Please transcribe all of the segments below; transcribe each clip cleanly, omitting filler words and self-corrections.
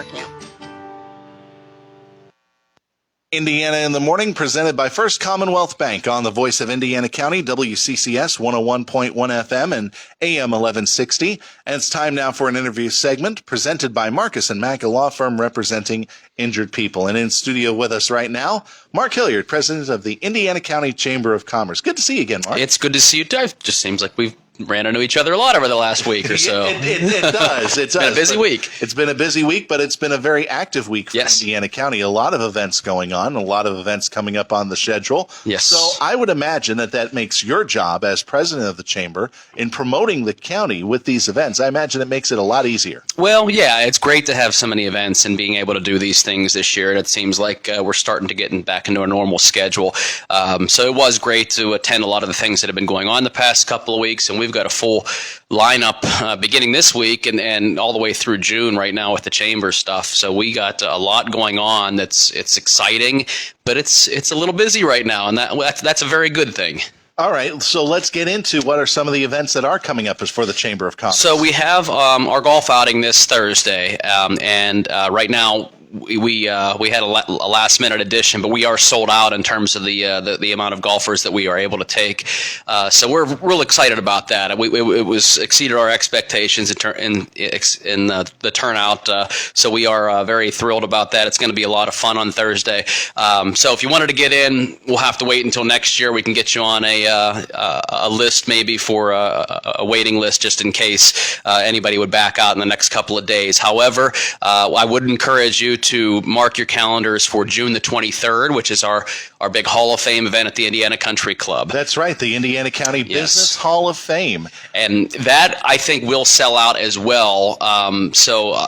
camp. Indiana in the Morning, presented by First Commonwealth Bank on the Voice of Indiana County, WCCS 101.1 FM and AM 1160. And it's time now for an interview segment presented by Marcus & Mack, a law firm representing injured people. And in studio with us right now, Mark Hilliard, president of the Indiana County Chamber of Commerce. Good to see you again, Mark. It's good to see you, Dave. Just seems like we've ran into each other a lot over the last week or so. It does. It's been a busy week. It's been a busy week, but it's been a very active week for Indiana County. A lot of events going on, a lot of events coming up on the schedule. Yes. So I would imagine that makes your job as president of the chamber in promoting the county with these events. I imagine it makes it a lot easier. Well, yeah, it's great to have so many events and being able to do these things this year. And it seems like we're starting to get back into a normal schedule. So it was great to attend a lot of the things that have been going on the past couple of weeks. And we've got a full lineup beginning this week and all the way through June right now with the chamber stuff. So we got a lot going on. It's exciting, but it's a little busy right now, and that's a very good thing. All right, so let's get into what are some of the events that are coming up as for the Chamber of Commerce. So we have our golf outing this Thursday, and right now we had a last minute addition, but we are sold out in terms of the amount of golfers that we are able to take. So we're real excited about that. It was exceeded our expectations in the turnout. So we are very thrilled about that. It's going to be a lot of fun on Thursday. So if you wanted to get in, we'll have to wait until next year. We can get you on a list maybe for a waiting list just in case anybody would back out in the next couple of days. However, I would encourage you to mark your calendars for June the 23rd, which is our big Hall of Fame event at the Indiana Country Club. That's right, the Indiana County Business Hall of Fame. And that, I think, will sell out as well. So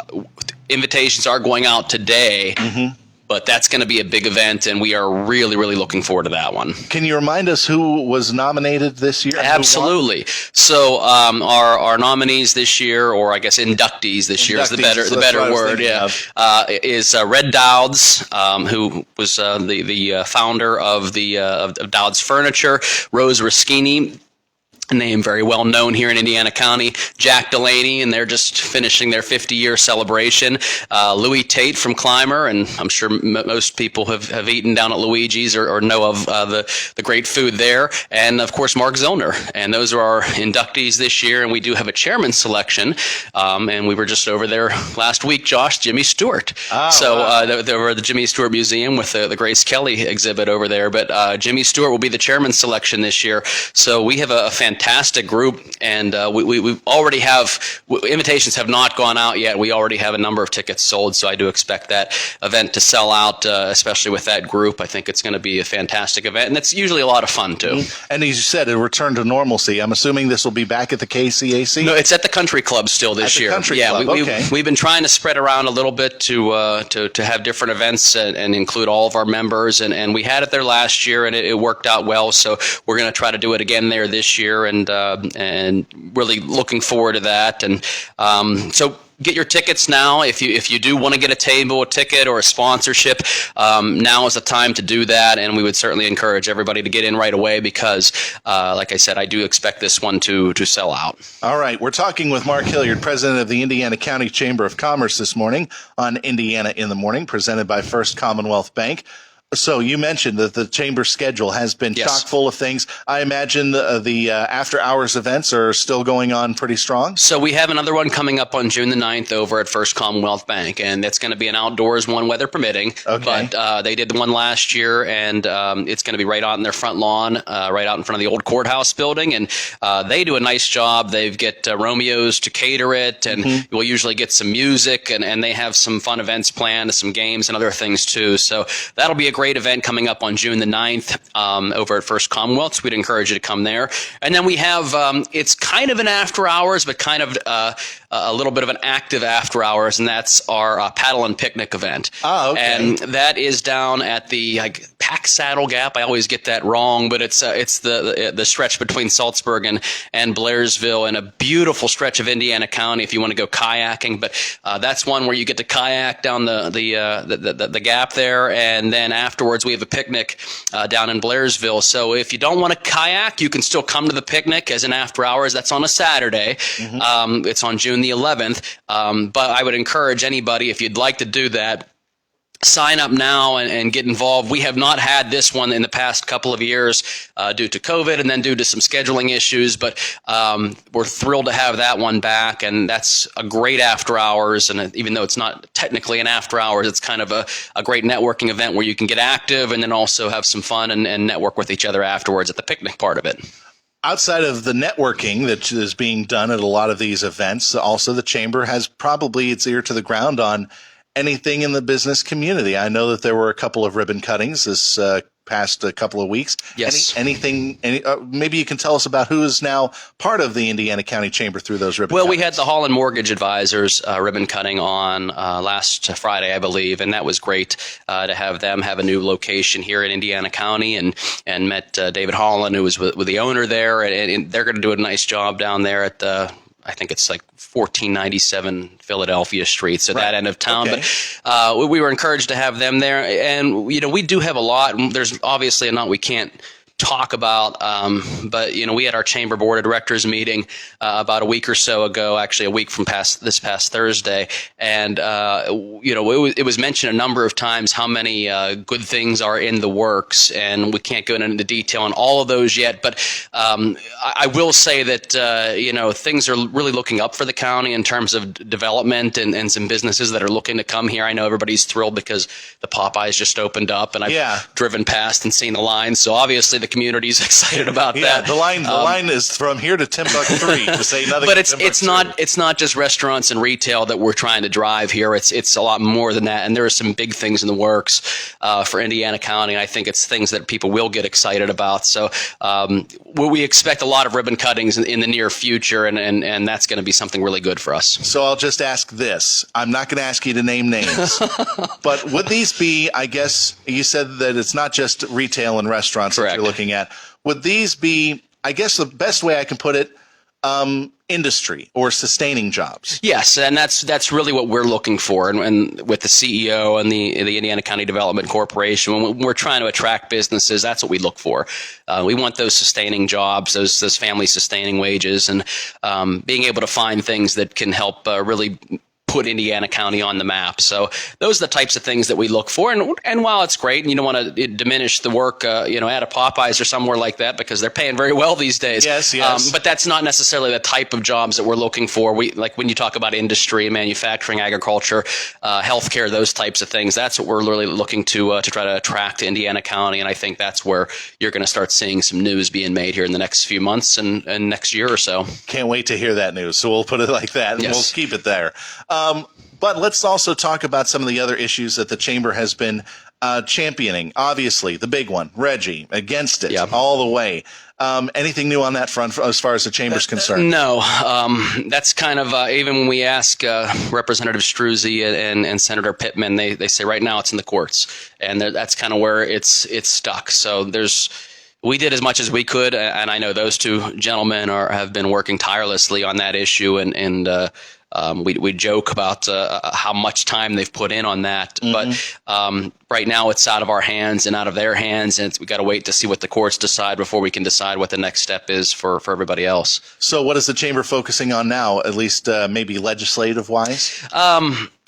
invitations are going out today. Mm-hmm. But that's going to be a big event, and we are really, really looking forward to that one. Can you remind us who was nominated this year? Absolutely. So our nominees this year, or I guess inductees this year is the better word. Yeah, is Red Dowds, who was the founder of Dowds Furniture. Rose Ruschini, a name very well known here in Indiana County. Jack Delaney, and they're just finishing their 50-year celebration. Louis Tate from Clymer, and I'm sure most people have eaten down at Luigi's or know of the great food there. And, of course, Mark Zellner. And those are our inductees this year, and we do have a chairman's selection. And we were just over there last week, Josh, Jimmy Stewart. They were at the Jimmy Stewart Museum with the Grace Kelly exhibit over there. But Jimmy Stewart will be the chairman's selection this year. So we have a fantastic group, and we already have invitations have not gone out yet. We already have a number of tickets sold, so I do expect that event to sell out, especially with that group. I think it's going to be a fantastic event, and it's usually a lot of fun too. And as you said, a return to normalcy. I'm assuming this will be back at the KCAC? No, it's at the Country Club still this year. We've been trying to spread around a little bit to have different events and include all of our members, and we had it there last year, and it worked out well. So we're going to try to do it again there this year. And really looking forward to that. And so get your tickets now. If you do want to get a table, a ticket, or a sponsorship, now is the time to do that. And we would certainly encourage everybody to get in right away because, like I said, I do expect this one to sell out. All right. We're talking with Mark Hilliard, president of the Indiana County Chamber of Commerce this morning on Indiana in the Morning, presented by First Commonwealth Bank. So you mentioned that the chamber schedule has been chock full of things. I imagine the after-hours events are still going on pretty strong? So we have another one coming up on June the 9th over at First Commonwealth Bank, and it's going to be an outdoors one, weather permitting. Okay. But they did the one last year, and it's going to be right out in their front lawn, right out in front of the old courthouse building, and they do a nice job. They get Romeo's to cater it, and we'll usually get some music, and they have some fun events planned, some games and other things too. So that'll be a great event coming up on June the 9th over at First Commonwealth, so we'd encourage you to come there. And then we have, it's kind of an after hours, but kind of a little bit of an active after hours, and that's our paddle and picnic event. Oh, okay. And that is down at the Pack Saddle Gap. I always get that wrong, but it's the stretch between Salzburg and Blairsville, and a beautiful stretch of Indiana County if you want to go kayaking. But that's one where you get to kayak down the gap there, and then afterwards we have a picnic down in Blairsville. So if you don't want to kayak, you can still come to the picnic as an after hours. That's on a Saturday. It's on June June the 11th. But I would encourage anybody, if you'd like to do that, sign up now and get involved. We have not had this one in the past couple of years due to COVID and then due to some scheduling issues, but we're thrilled to have that one back, and that's a great after hours. And even though it's not technically an after hours, it's kind of a great networking event where you can get active and then also have some fun and network with each other afterwards at the picnic part of it. Outside of the networking that is being done at a lot of these events, also the Chamber has probably its ear to the ground on anything in the business community. I know that there were a couple of ribbon cuttings this past couple of weeks. Yes. Maybe you can tell us about who is now part of the Indiana County Chamber through those ribbon cuttings. We had the Holland Mortgage Advisors ribbon cutting on last Friday, I believe, and that was great to have them have a new location here in Indiana County, and met David Holland, who was with the owner there, and they're going to do a nice job down there at I think it's like 1497 Philadelphia Street, so that end of town. Okay. But we were encouraged to have them there, and we do have a lot. There's obviously a lot we can't talk about, but we had our Chamber Board of Directors meeting about a week or so ago, actually a week from this past Thursday, and it was mentioned a number of times how many good things are in the works, and we can't go into detail on all of those yet, but I will say that things are really looking up for the county in terms of development and some businesses that are looking to come here. I know everybody's thrilled because the Popeyes just opened up, and I've driven past and seen the lines, so obviously the community's excited about that. The line is from here to Timbuktu, to say nothing. But it's not just restaurants and retail that we're trying to drive here. It's a lot more than that, and there are some big things in the works for Indiana County. I think it's things that people will get excited about. So we expect a lot of ribbon cuttings in the near future, and that's going to be something really good for us. So I'll just ask this. I'm not going to ask you to name names, but would these be, I guess you said that it's not just retail and restaurants Correct. that you're looking at. Would these be, I guess the best way I can put it, industry or sustaining jobs? Yes, and that's really what we're looking for. And with the CEO and the Indiana County Development Corporation, when we're trying to attract businesses, that's what we look for. We want those sustaining jobs, those family sustaining wages, and being able to find things that can help really put Indiana County on the map. So those are the types of things that we look for. And while it's great, and you don't want to diminish the work, at a Popeyes or somewhere like that, because they're paying very well these days. Yes. But that's not necessarily the type of jobs that we're looking for. Like when you talk about industry, manufacturing, agriculture, healthcare, those types of things, that's what we're really looking to try to attract to Indiana County. And I think that's where you're going to start seeing some news being made here in the next few months and next year or so. Can't wait to hear that news. So we'll put it like that, and Yes. we'll keep it there. But let's also talk about some of the other issues that the Chamber has been championing. Obviously, the big one, Reggie, against it all the way. Anything new on that front as far as the Chamber's concerned? No. That's kind of, even when we ask Representative Struzzi and Senator Pittman, they say right now it's in the courts. And that's kind of where it's stuck. So we did as much as we could, and I know those two gentlemen have been working tirelessly on that issue, and we joke about how much time they've put in on that, Mm-hmm. but right now it's out of our hands and out of their hands, and we got to wait to see what the courts decide before we can decide what the next step is for everybody else. So what is the Chamber focusing on now, at least maybe legislative-wise?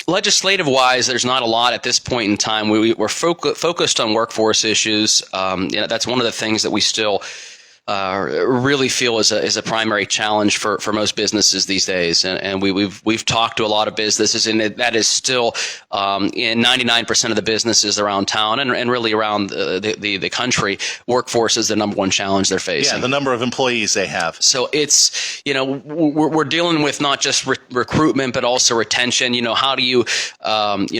Legislative-wise, there's not a lot at this point in time. We're focused on workforce issues. That's one of the things that we still really feel is a primary challenge for most businesses these days, and we've talked to a lot of businesses, and that is still in 99% of the businesses around town and really around the country, workforce is the number one challenge they're facing. Yeah, the number of employees they have. So it's we're dealing with not just recruitment but also retention. How do you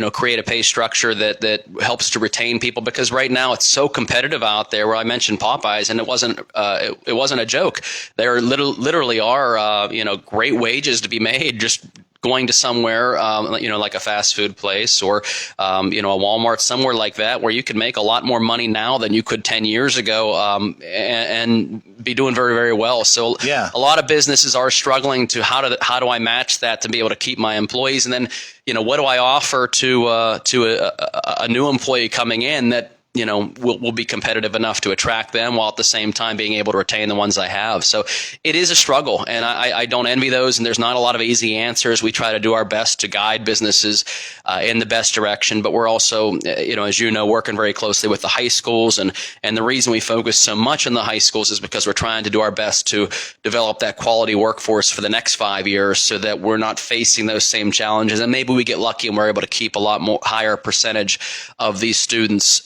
create a pay structure that helps to retain people, because right now it's so competitive out there. Where I mentioned Popeyes, and it wasn't a joke. There literally are, great wages to be made just going to somewhere, like a fast food place or, a Walmart, somewhere like that, where you can make a lot more money now than you could 10 years ago, and be doing very, very well. So a lot of businesses are struggling to how do I match that to be able to keep my employees, and then what do I offer to a new employee coming in that will be competitive enough to attract them while at the same time being able to retain the ones I have. So it is a struggle, and I don't envy those, and there's not a lot of easy answers. We try to do our best to guide businesses in the best direction, but we're also, as you know, working very closely with the high schools, and the reason we focus so much on the high schools is because we're trying to do our best to develop that quality workforce for the next 5 years so that we're not facing those same challenges, and maybe we get lucky and we're able to keep a lot more higher percentage of these students,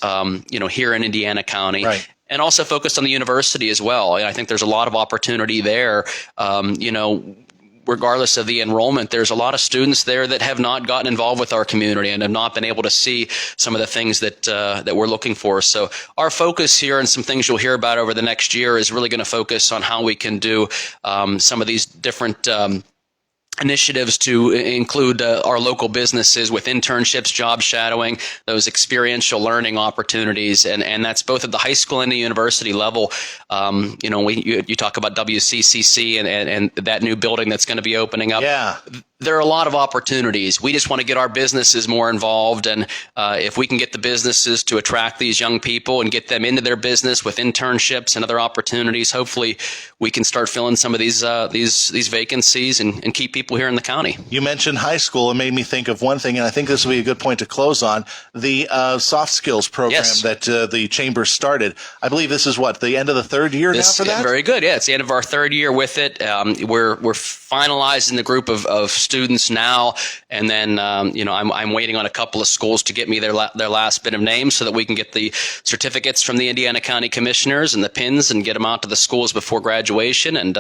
here in Indiana County. Right. And also focused on the university as well. And I think there's a lot of opportunity there. Regardless of the enrollment, there's a lot of students there that have not gotten involved with our community and have not been able to see some of the things that we're looking for. So our focus here, and some things you'll hear about over the next year, is really going to focus on how we can do some of these different initiatives to include our local businesses with internships, job shadowing, those experiential learning opportunities, and that's both at the high school and the university level. You talk about WCCC and that new building that's going to be opening up. Yeah. There are a lot of opportunities. We just want to get our businesses more involved, and if we can get the businesses to attract these young people and get them into their business with internships and other opportunities, hopefully we can start filling some of these vacancies and keep people here in the county. You mentioned high school. It made me think of one thing, and I think this will be a good point to close on. The soft skills program that the Chamber started. I believe this is the end of the third year now for that? Very good. Yeah, it's the end of our third year with it. We're finalizing the group of students now, and then I'm waiting on a couple of schools to get me their last bit of names so that we can get the certificates from the Indiana County Commissioners and the pins and get them out to the schools before graduation. And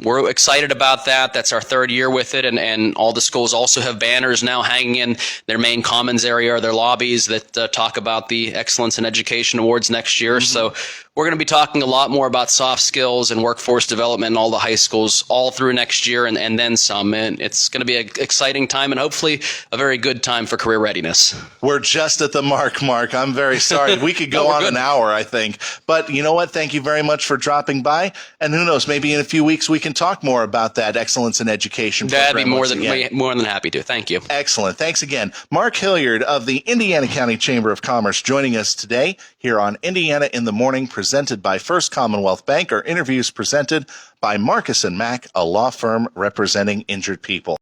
we're excited about that. That's our third year with it, and all the schools also have banners now hanging in their main commons area or their lobbies that talk about the Excellence in Education Awards next year. Mm-hmm. So we're going to be talking a lot more about soft skills and workforce development in all the high schools all through next year and then some. And it's going to be an exciting time and hopefully a very good time for career readiness. We're just at the mark, Mark. I'm very sorry. We could go on an hour, I think. But you know what? Thank you very much for dropping by. And who knows, maybe in a few weeks we can talk more about that Excellence in Education program. That'd be more than happy to. Thank you. Excellent. Thanks again. Mark Hilliard of the Indiana County Chamber of Commerce joining us today here on Indiana in the Morning, presented by First Commonwealth Bank. Our interviews presented by Marcus & Mack, a law firm representing injured people.